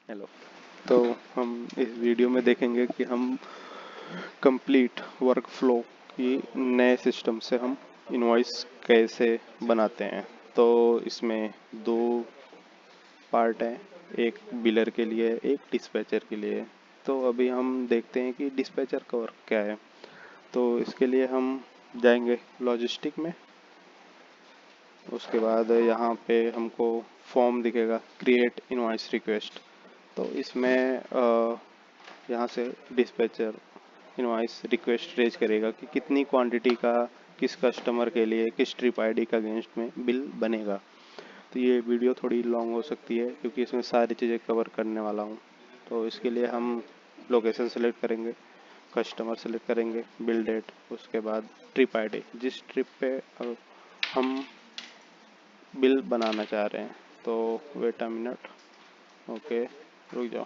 Hello. तो हम इस वीडियो में देखेंगे कि हम कंप्लीट वर्कफ्लो की नए सिस्टम से हम इनवॉइस कैसे बनाते हैं। तो इसमें दो पार्ट हैं, एक बिलर के लिए, एक डिस्पैचर के लिए। तो अभी हम देखते हैं कि डिस्पैचर का वर्क क्या है। तो इसके लिए हम जाएंगे लॉजिस्टिक में। उसके बाद यहाँ पे हमको फॉर्म दिखेगा, क्रिएट इनवॉइस रिक्वेस्ट। तो इसमें यहाँ से डिस्पैचर इनवॉइस रिक्वेस्ट रेज करेगा कि कितनी क्वांटिटी का किस कस्टमर के लिए किस ट्रिप आईडी का अगेंस्ट में बिल बनेगा। तो ये वीडियो थोड़ी लॉन्ग हो सकती है क्योंकि इसमें सारी चीज़ें कवर करने वाला हूँ। तो इसके लिए हम लोकेशन सेलेक्ट करेंगे, कस्टमर सेलेक्ट करेंगे, बिल डेट, उसके बाद ट्रिप आईडी, जिस ट्रिप पे हम बिल बनाना चाह रहे हैं। तो वेट अ मिनट, ओके, रुक जाओ।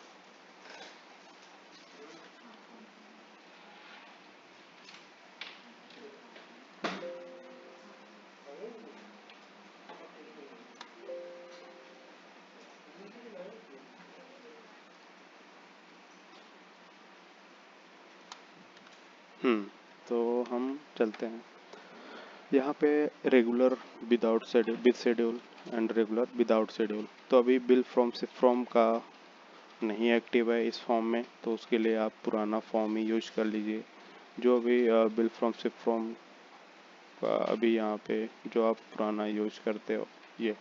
तो हम चलते हैं यहाँ पे, regular without schedule, with schedule and regular without schedule. तो अभी बिल फ्रॉम का नहीं एक्टिव है इस फॉर्म में, तो उसके लिए आप पुराना फॉर्म ही यूज कर लीजिए। जो अभी बिल फ्रॉम का अभी यहाँ पे जो आप पुराना यूज करते हो ये,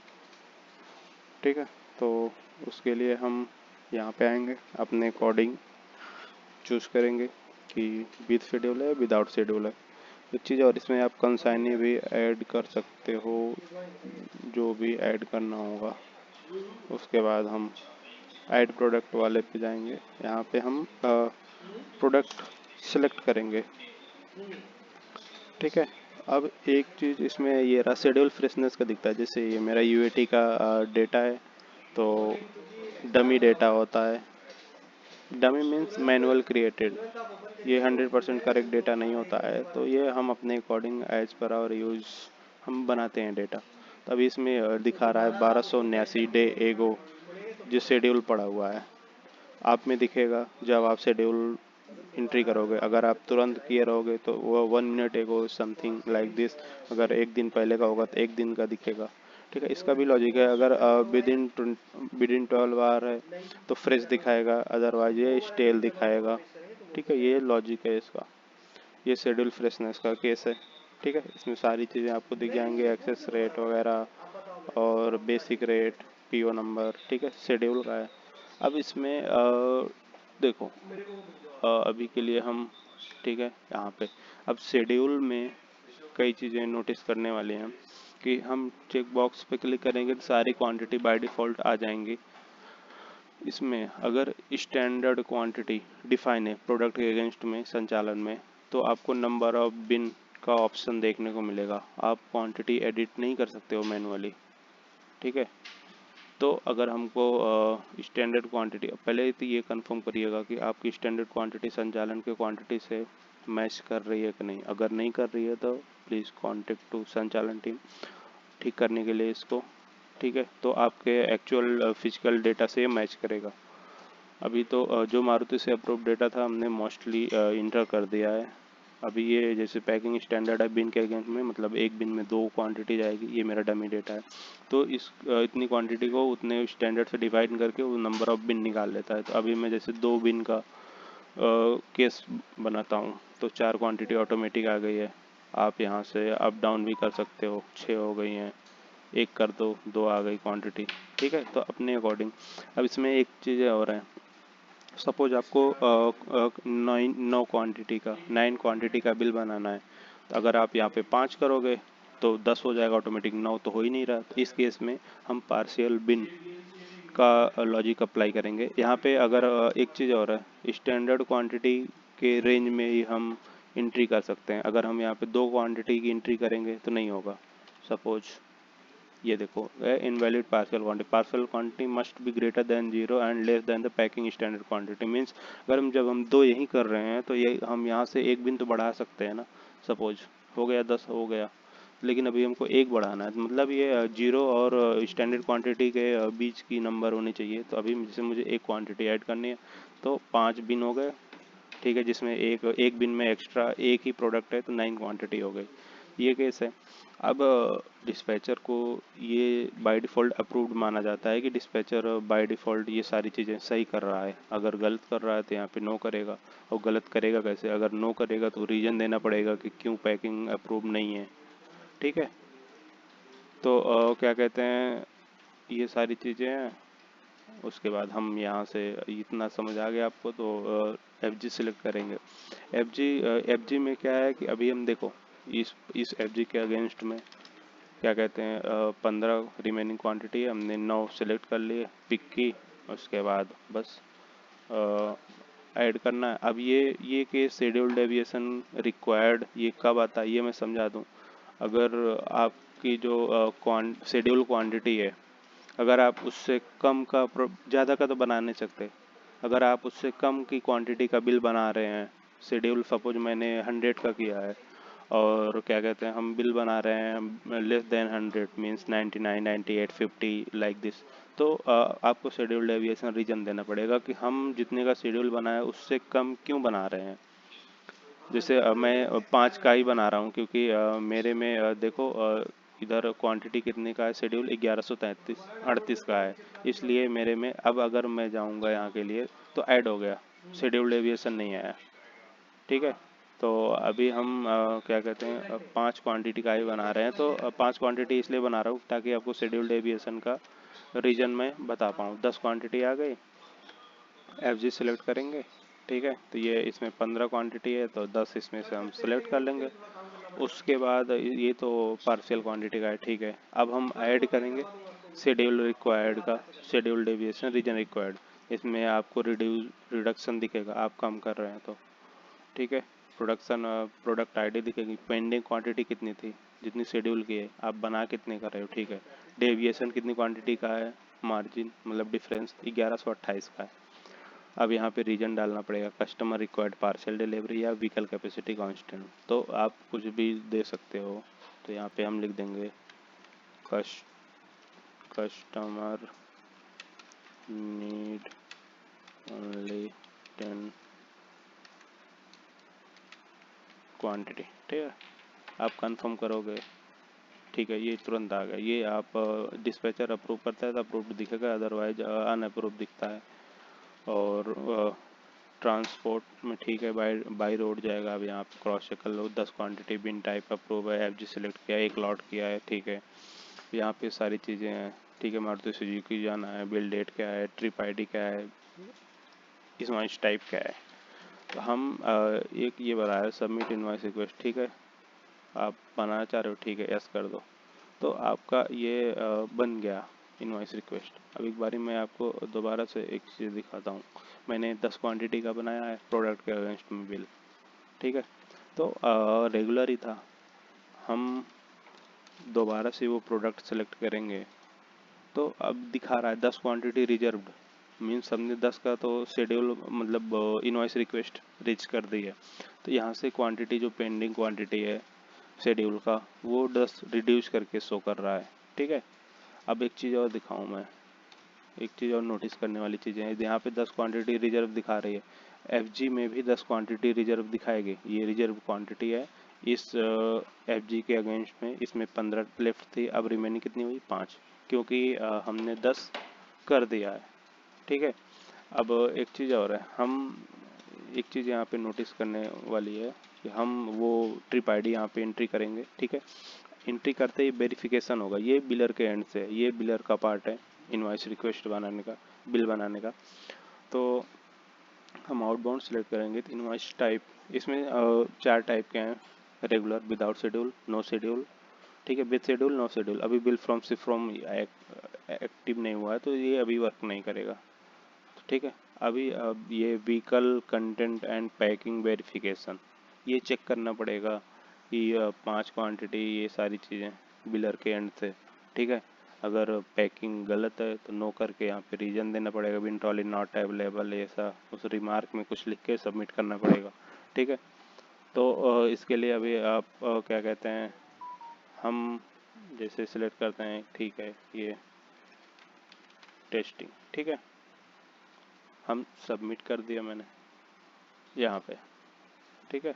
ठीक है। तो उसके लिए हम यहाँ पे आएंगे, अपने अकॉर्डिंग चूज करेंगे कि विद शेड्यूल है विदाउट शेड्यूल है। एक चीज़ और, इसमें आप कंसाइनी भी ऐड कर सकते हो, जो भी ऐड करना होगा। उसके बाद हम ऐड प्रोडक्ट वाले पे जाएंगे। यहाँ पे हम प्रोडक्ट सेलेक्ट करेंगे, ठीक है। अब एक चीज़ इसमें ये रहा, शेड्यूल फ्रेशनेस का दिखता है। जैसे ये मेरा यूएटी का डेटा है, तो डमी डेटा होता है। डमी मीन्स मैनुअल क्रिएटेड, ये 100% करेक्ट डेटा नहीं होता है। तो ये हम अपने according as per our use हम बनाते हैं डेटा। तो अभी इसमें दिखा रहा है 1279 डे एगो जो शेड्यूल पड़ा हुआ है। आप में दिखेगा जब आप शेड्यूल एंट्री करोगे। अगर आप तुरंत किए रहोगे तो वो 1 मिनट एगो समथिंग लाइक दिस। अगर एक दिन पहले का होगा तो एक दिन का दिखेगा, ठीक है। इसका भी लॉजिक है, अगर विद इन 12 आवर है तो फ्रेश दिखाएगा, अदरवाइज ये स्टेल दिखाएगा, ठीक है। ये लॉजिक है इसका। ये शेड्यूल फ्रेशनेस का केस है, ठीक है। इसमें सारी चीज़ें आपको दिख जाएंगी, एक्सेस रेट वगैरह और बेसिक रेट, पीओ नंबर, ठीक है, शेड्यूल का है। अब इसमें देखो, अभी के लिए हम, ठीक है, यहाँ पे अब शेड्यूल में कई चीज़ें नोटिस करने वाले हैं कि हम चेक बॉक्स पे क्लिक करेंगे तो सारी क्वांटिटी बाय डिफ़ॉल्ट आ जाएंगी। इसमें अगर स्टैंडर्ड क्वांटिटी डिफाइन है प्रोडक्ट के अगेंस्ट में संचालन में, तो आपको नंबर ऑफ बिन का ऑप्शन देखने को मिलेगा। आप क्वांटिटी एडिट नहीं कर सकते हो मैनुअली, ठीक है। तो अगर हमको स्टैंडर्ड क्वांटिटी, पहले तो ये कंफर्म करिएगा कि आपकी स्टैंडर्ड क्वांटिटी संचालन के क्वांटिटी से मैच कर रही है कि नहीं। अगर नहीं कर रही है तो प्लीज़ कॉन्टेक्ट टू संचालन टीम ठीक करने के लिए इसको, ठीक है। तो आपके एक्चुअल फिजिकल डेटा से मैच करेगा। अभी तो जो मारुति से अप्रूव डेटा था हमने मोस्टली इंटर कर दिया है। अभी ये जैसे पैकिंग स्टैंडर्ड है बिन के अगेंस्ट में, मतलब एक बिन में 2 क्वांटिटी जाएगी, ये मेरा डमी डेटा है। तो इस इतनी क्वांटिटी को उतने स्टैंडर्ड से डिवाइड करके वो नंबर ऑफ बिन निकाल लेता है। तो अभी मैं जैसे 2 बिन का केस बनाता हूँ तो 4 क्वांटिटी ऑटोमेटिक आ गई है। आप यहाँ से अप डाउन भी कर सकते हो, 6 हो गई हैं, एक कर दो, 2 आ गई क्वांटिटी, ठीक है। तो अपने अकॉर्डिंग। अब इसमें एक चीज़ और है, सपोज आपको 9 क्वांटिटी का बिल बनाना है। तो अगर आप यहाँ पे 5 करोगे तो 10 हो जाएगा ऑटोमेटिक, 9 तो हो ही नहीं रहा। तो इस केस में हम पार्शियल बिन का लॉजिक अप्लाई करेंगे यहाँ पे। अगर एक चीज़ और है, स्टैंडर्ड क्वांटिटी के रेंज में ही हम एंट्री कर सकते हैं। अगर हम यहाँ पे 2 क्वांटिटी की एंट्री करेंगे तो नहीं होगा। सपोज ये देखो, invalid partial quantity must be greater than 0 and less than the packing standard quantity. Means अगर जब हम 2 यही कर रहे हैं तो ये हम यहाँ से एक बिन तो बढ़ा सकते हैं ना। सपोज हो गया 10 हो गया, लेकिन अभी हमको एक बढ़ाना है, मतलब ये जीरो और स्टैंडर्ड क्वांटिटी के बीच की नंबर होनी चाहिए। तो अभी जैसे मुझे एक क्वांटिटी ऐड करनी है तो 5 बिन हो गए, ठीक है, जिसमें एक एक बिन में एक्स्ट्रा एक ही प्रोडक्ट है तो 9 क्वांटिटी हो गई। ये केस है। अब डिस्पैचर को ये बाय डिफ़ॉल्ट अप्रूव्ड माना जाता है कि डिस्पैचर बाय डिफ़ॉल्ट ये सारी चीज़ें सही कर रहा है। अगर गलत कर रहा है तो यहाँ पे नो करेगा। और गलत करेगा कैसे? अगर नो करेगा तो रीज़न देना पड़ेगा कि क्यों पैकिंग अप्रूव नहीं है, ठीक है। तो क्या कहते हैं, ये सारी चीज़ें हैं। उसके बाद हम यहाँ से, इतना समझ आ गया आपको, तो एफ जी सिलेक्ट करेंगे। एफ जी में क्या है कि अभी हम देखो इस एफ जी के अगेंस्ट में क्या कहते हैं, 15 रिमेनिंग क्वांटिटी है, हमने 9 सेलेक्ट कर लिए, पिक की। उसके बाद बस ऐड करना है। अब ये कि शेड्यूल डेविएशन रिक्वायर्ड ये कब आता है ये मैं समझा दूँ। अगर आपकी जो शेड्यूल क्वांटिटी है, अगर आप उससे कम का ज़्यादा का तो बना नहीं सकते। अगर आप उससे कम की क्वांटिटी का बिल बना रहे हैं, शेड्यूल सपोज मैंने 100 का किया है और क्या कहते हैं हम बिल बना रहे हैं less than 100 means 99, 98, 50 like this, तो आपको शेड्यूल डेविएशन रीजन देना पड़ेगा कि हम जितने का शेड्यूल बनाया उससे कम क्यों बना रहे हैं। जैसे मैं 5 का ही बना रहा हूँ क्योंकि मेरे में देखो इधर क्वांटिटी कितने का है, शेड्यूल 1133 का है, इसलिए मेरे में अब अगर मैं जाऊँगा यहाँ के लिए तो ऐड हो गया, शेड्यूल डेविएशन नहीं आया, ठीक है। तो अभी हम क्या कहते हैं 5 क्वांटिटी का ही बना रहे हैं, तो 5 क्वांटिटी इसलिए बना रहा हूँ ताकि आपको शेड्यूल डेविएशन का रीजन में बता पाऊँ। 10 क्वांटिटी आ गई, एफ जी सिलेक्ट करेंगे, ठीक है। तो ये इसमें 15 क्वांटिटी है तो 10 इसमें से हम सिलेक्ट कर लेंगे। उसके बाद ये तो पार्शियल क्वांटिटी का है, ठीक है। अब हम ऐड करेंगे शेड्यूल रिक्वायर्ड का, शेड्यूल डेविएशन रीजन रिक्वायर्ड। इसमें आपको रिडक्शन दिखेगा आप कम कर रहे हैं तो, ठीक है। प्रोडक्शन प्रोडक्ट आईडी दिखेगी, पेंडिंग क्वांटिटी कितनी थी, जितनी शेड्यूल की है, आप बना कितने कर रहे हो, ठीक है। डेविएशन कितनी क्वांटिटी का है, मार्जिन मतलब डिफरेंस 1128 का है। अब यहाँ पे रीजन डालना पड़ेगा, कस्टमर रिक्वायर्ड पार्शियल डिलीवरी या व्हीकल कैपेसिटी कांस्टेंट, तो आप कुछ भी दे सकते हो। तो यहाँ पे हम लिख देंगे कस्टमर नीड ओनली 10 क्वांटिटी, ठीक है। आप कंफर्म करोगे, ठीक है, ये तुरंत आ गया। ये आप डिस्पैचर अप्रूव करता है तो अप्रूव्ड दिखेगा, अदरवाइज अनअप्रूव दिखता है। और ट्रांसपोर्ट में ठीक है, बाई बाई रोड जाएगा। अब यहाँ पे क्रॉस चेक कर लो, 10 क्वांटिटी बिन टाइप अप्रूव है, एफ जी सिलेक्ट किया, एक लॉट किया है, ठीक है। यहाँ पे सारी चीज़ें हैं, ठीक है। मारुति सुजुकी जाना है, बिल डेट क्या है, ट्रिप आईडी क्या है, इनवॉइस टाइप क्या है। तो हम एक ये बता रहे सबमिट इनवॉइस रिक्वेस्ट, ठीक है। आप बनाना चाह रहे हो, ठीक है, यस कर दो। तो आपका ये बन गया इनवॉइस रिक्वेस्ट। अब एक बारी मैं आपको दोबारा से एक चीज़ दिखाता हूँ। मैंने 10 क्वांटिटी का बनाया है प्रोडक्ट के अगेंस्ट में बिल, ठीक है। तो रेगुलर ही था, हम दोबारा से वो प्रोडक्ट सेलेक्ट करेंगे तो अब दिखा रहा है 10 क्वांटिटी रिजर्व्ड, मीन्स हमने 10 का तो शेड्यूल मतलब इनवॉइस रिक्वेस्ट रीच कर दी है। तो यहाँ से क्वांटिटी जो पेंडिंग क्वांटिटी है शेड्यूल का वो 10 रिड्यूस करके शो कर रहा है, ठीक है। अब एक चीज़ और दिखाऊँ मैं, एक चीज़ और नोटिस करने वाली चीज़ें हैं। यहाँ पे 10 क्वांटिटी रिजर्व दिखा रही है, एफ में भी 10 क्वांटिटी रिजर्व दिखाएगी। ये रिजर्व क्वांटिटी है इस एफ के अगेंस्ट में, इसमें 15 लेफ्ट थी, अब रिमेनिंग कितनी हुई 5, क्योंकि हमने 10 कर दिया है, ठीक है। अब एक चीज़ और है, हम एक चीज़ यहाँ पे नोटिस करने वाली है कि हम वो ट्रिप आईडी यहाँ पे एंट्री करेंगे, ठीक है। एंट्री करते ही वेरिफिकेशन होगा, ये बिलर के एंड से, ये बिलर का पार्ट है इनवॉइस रिक्वेस्ट बनाने का, बिल बनाने का। तो हम आउटबाउंड सेलेक्ट करेंगे तो इनवॉइस टाइप, इसमें 4 टाइप के हैं, regular, without schedule, no schedule, ठीक है, विद शेड्यूल, नो शेड्यूल। अभी बिल फ्रॉम एक्टिव नहीं हुआ है तो ये अभी वर्क नहीं करेगा, ठीक है। अभी अब ये vehicle content and packing verification, ये चेक करना पड़ेगा कि 5 क्वांटिटी ये सारी चीज़ें बिलर के एंड से, ठीक है। अगर पैकिंग गलत है तो नो करके यहाँ पे रीजन देना पड़ेगा, बिन ट्रॉली नॉट अवेलेबल, ऐसा उस रिमार्क में कुछ लिख के सबमिट करना पड़ेगा, ठीक है। तो इसके लिए अभी आप क्या कहते हैं हम जैसे सिलेक्ट करते हैं, ठीक है, ये टेस्टिंग, ठीक है, हम सबमिट कर दिया मैंने यहाँ पे, ठीक है।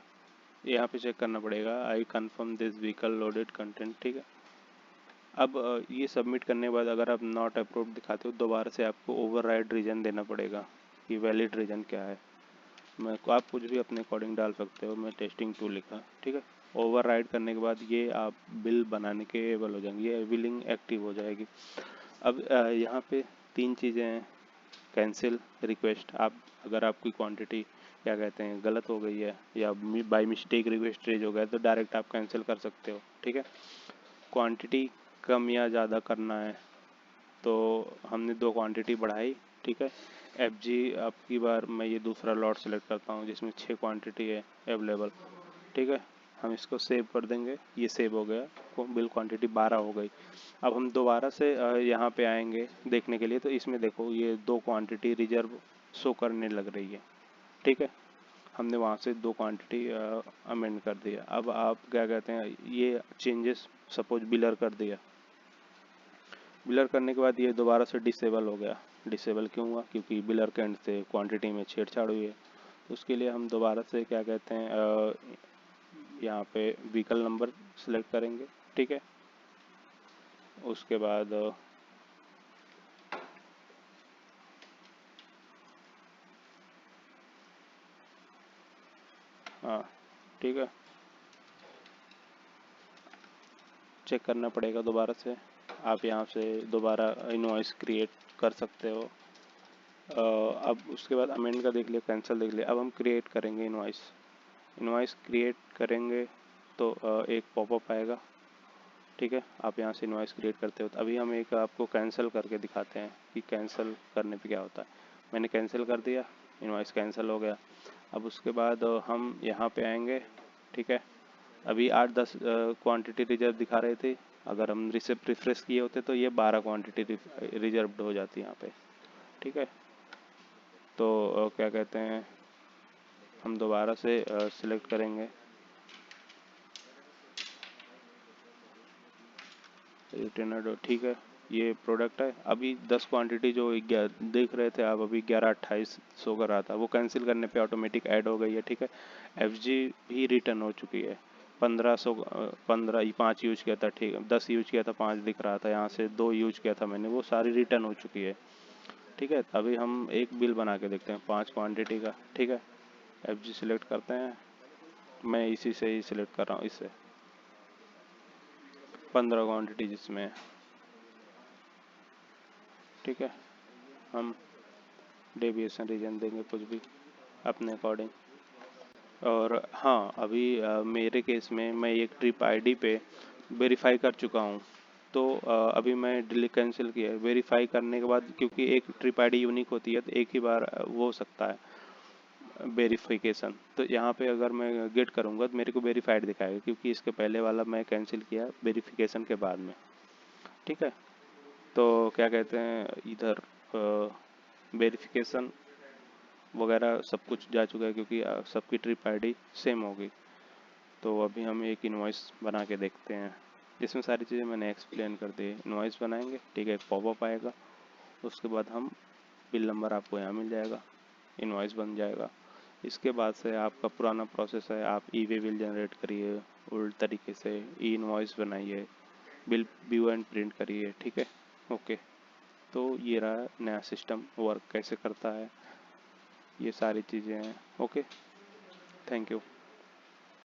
यहाँ पे चेक करना पड़ेगा, I confirm this vehicle loaded content, ठीक है। अब ये सबमिट करने के बाद अगर आप नॉट अप्रूव दिखाते हो, दोबारा से आपको ओवरराइड रीजन देना पड़ेगा कि वैलिड रीजन क्या है। मैं आप कुछ भी अपने अकॉर्डिंग डाल सकते हो, मैं टेस्टिंग 2 लिखा, ठीक है। ओवरराइड करने के बाद ये आप बिल बनाने के एबल हो जाएंगे, ये बिलिंग एक्टिव हो जाएगी। अब यहाँ पे 3 चीज़ें हैं, कैंसिल रिक्वेस्ट, आप अगर आपकी क्वांटिटी क्या कहते हैं गलत हो गई है या बाय मिस्टेक रिक्वेस्ट रेज हो गया तो डायरेक्ट आप कैंसिल कर सकते हो, ठीक है। क्वांटिटी कम या ज़्यादा करना है तो हमने 2 क्वांटिटी बढ़ाई, ठीक है। FG आपकी बार मैं ये दूसरा लॉट सेलेक्ट करता हूँ जिसमें 6 क्वांटिटी है अवेलेबल, ठीक है। हम इसको सेव कर देंगे, ये सेव हो गया, बिल क्वांटिटी 12 हो गई। अब हम दोबारा से यहाँ पे आएंगे देखने के लिए, तो इसमें देखो ये 2 क्वांटिटी रिजर्व शो करने लग रही है, ठीक है। हमने वहाँ से 2 क्वांटिटी अमेंड कर दिया। अब आप क्या कहते हैं, ये चेंजेस सपोज बिलर कर दिया, बिलर करने के बाद ये दोबारा से डिसेबल हो गया। डिसेबल क्यों हुआ? क्योंकि बिलर के एंड से क्वांटिटी में छेड़छाड़ हुई है। तो उसके लिए हम दोबारा से क्या कहते हैं यहाँ पे व्हीकल नंबर सेलेक्ट करेंगे, ठीक है। उसके बाद हाँ, ठीक है, चेक करना पड़ेगा दोबारा से। आप यहाँ से दोबारा इनवॉइस क्रिएट कर सकते हो। अब उसके बाद अमेंड का देख लिया, कैंसिल देख लिया। अब हम क्रिएट करेंगे इनवॉइस। इनवॉइस क्रिएट करेंगे तो एक पॉपअप आएगा, ठीक है। आप यहाँ से इनवॉइस क्रिएट करते हो। तो अभी हम एक आपको कैंसिल करके दिखाते हैं कि कैंसिल करने पे क्या होता है। मैंने कैंसिल कर दिया, इनवॉइस कैंसिल हो गया। अब उसके बाद हम यहाँ पे आएंगे, ठीक है। अभी 8-10 क्वांटिटी रिजर्व दिखा रहे थे, अगर हम रिसिप्ट रिफ्रेश किए होते तो ये 12 क्वांटिटी रिजर्व हो जाती यहाँ पे, ठीक है। तो क्या कहते हैं, हम दोबारा से सिलेक्ट करेंगे रिटर्न, ठीक है। ये प्रोडक्ट है। अभी 10 क्वांटिटी जो देख रहे थे आप, अभी 1128 शो कर रहा था, वो कैंसिल करने पे ऑटोमेटिक ऐड हो गई है, ठीक है। FG भी रिटर्न हो चुकी है। 1500 15 5 यूज किया था, ठीक है। 10 यूज किया था, 5 दिख रहा था, यहाँ से 2 यूज किया था मैंने, वो सारी रिटर्न हो चुकी है, ठीक है। अभी हम एक बिल बना के देखते हैं 5 क्वांटिटी का, ठीक है। FG सिलेक्ट करते हैं, मैं इसी से ही सिलेक्ट कर रहा हूँ, इससे 15 क्वांटिटी जिसमें, ठीक है। हम डेविएशन रीजन देंगे कुछ भी अपने अकॉर्डिंग। और हाँ, अभी मेरे केस में मैं एक ट्रिप आईडी पे वेरीफाई कर चुका हूँ। तो अभी मैं डिलीट कैंसिल किया है। वेरीफाई करने के बाद क्योंकि एक ट्रिप आईडी यूनिक होती है तो एक ही बार वो हो सकता है वेरिफिकेशन। तो यहाँ पे अगर मैं गेट करूँगा तो मेरे को वेरीफाइड दिखाएगा, क्योंकि इसके पहले वाला मैं कैंसिल किया वेरिफिकेशन के बाद में, ठीक है। तो क्या कहते हैं, इधर वेरिफिकेशन वगैरह सब कुछ जा चुका है, क्योंकि सबकी ट्रिप आईडी सेम होगी। तो अभी हम एक इनवॉइस बना के देखते हैं, जिसमें सारी चीज़ें मैंने एक्सप्लेन कर दी। इनवॉइस बनाएंगे, ठीक है, एक पॉपअप आएगा, उसके बाद हम बिल नंबर आपको यहाँ मिल जाएगा, इनवॉइस बन जाएगा। इसके बाद से आपका पुराना प्रोसेस है, आप ई वे बिल जनरेट करिए, उल्ट तरीके से ई इनवॉइस बनाइए, बिल व्यू एंड प्रिंट करिए, ठीक है। ओके, तो ये रहा नया सिस्टम वर्क कैसे करता है, ये सारी चीज़ें हैं। Okay, thank you.